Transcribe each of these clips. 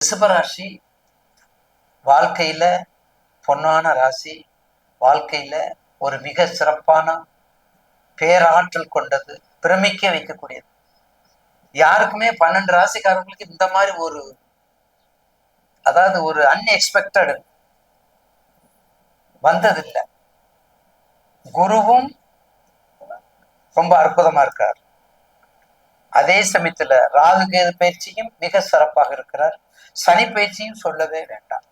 ரிஷபராசி வாழ்க்கையில பொன்னான ராசி. வாழ்க்கையில ஒரு மிக சிறப்பான பேராற்றல் கொண்டது, பிரமிக்க வைக்கக்கூடியது. யாருக்குமே 12 ராசிக்காரங்களுக்கு இந்த மாதிரி ஒரு அன்எக்ஸ்பெக்டட் வந்ததில்லை. குருவும் ரொம்ப அற்புதமா இருக்கார். அதே சமயத்துல ராகு கேது பயிற்சியும் மிக சிறப்பாக இருக்கிறார். சனி பயிற்சியும் சொல்லவே வேண்டாம்.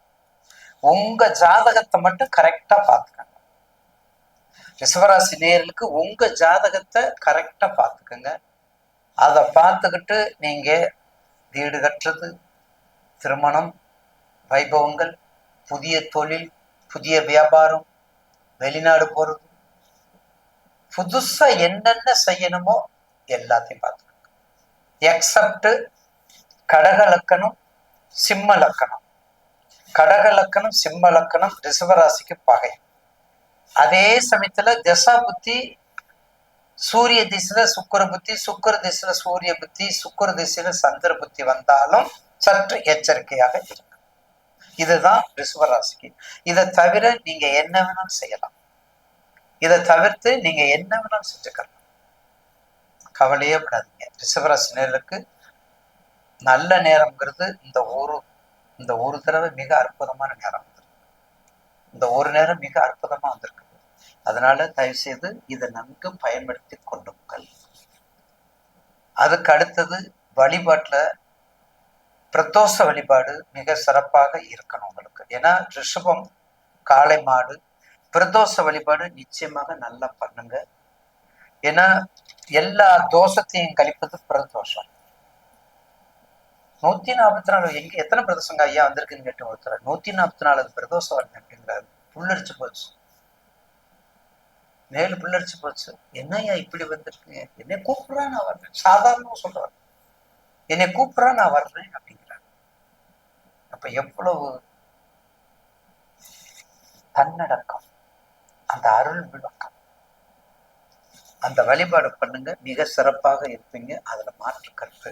உங்க ஜாதகத்தை மட்டும் கரெக்டா பார்த்துக்கங்க. ரிஷபராசி நேயர்களுக்கு உங்க ஜாதகத்தை கரெக்டா பார்த்துக்கங்க. அதை பார்த்துக்கிட்டு நீங்க வீடு கட்டுறது, திருமணம், வைபவங்கள், புதிய தொழில், புதிய வியாபாரம், வெளிநாடு போறது, புதுசா என்னென்ன செய்யணுமோ எல்லாத்தையும் பார்த்துக்கங்க. எக்ஸப்ட் கடக லக்கணம், சிம்ம லக்கணம். கடக லக்கணம், சிம்ம லக்கணம் ரிஷபராசிக்கு பகை. அதே சமயத்துல தசா புத்தி சூரிய திசையில சுக்கர புத்தி, சுக்கர திசையில சூரிய புத்தி, சுக்கர திசையில சந்திர புத்தி வந்தாலும் சற்று எச்சரிக்கையாக இருக்கு. இதுதான் ரிஷபராசிக்கு. இதை தவிர நீங்க என்ன வேணாலும் செய்யலாம். இதை தவிர்த்து நீங்க என்ன வேணாலும் செஞ்சுக்கலாம். கவலையே விடாதீங்க. ரிஷபராசினருக்கு நல்ல நேரம்ங்கிறது இந்த ஒரு தடவை மிக அற்புதமான நேரம் வந்திருக்கு. இந்த ஒரு நேரம் மிக அற்புதமா வந்திருக்கு. அதனால தயவு செய்து இதை நன்கு பயன்படுத்தி கொள்ளுங்கள். அதுக்கு அடுத்தது வழிபாட்டுல பிரதோஷ வழிபாடு மிக சிறப்பாக இருக்கணும் உங்களுக்கு. ஏன்னா ரிஷபம் காளை மாடு. பிரதோஷ வழிபாடு நிச்சயமாக நல்லா பண்ணுங்க. ஏன்னா எல்லா தோஷத்தையும் கழிப்பது பிரதோஷம். 144 எங்க எத்தனை பிரதோஷங்க ஐயா வந்திருக்குன்னு கேட்டு ஒருத்தர் 144 பிரதோஷம் வருது அப்படிங்கிறாரு. புல்லரிச்சு போச்சு, மேலு புல்லரிச்சு போச்சு. என்னையா இப்படி வந்திருக்குங்க? என்னை கூப்பிடுறா நான் வர்றேன். சாதாரணமா சொல்றாரு, என்னை கூப்பிடுறா நான் வர்றேன் அப்படிங்கிறாரு. அப்ப எவ்வளவு தன்னடக்கம், அந்த அருள் விளக்கம். அந்த வழிபாடு பண்ணுங்க, மிக சிறப்பாக இருப்பீங்க. அதுல மாற்று கருத்து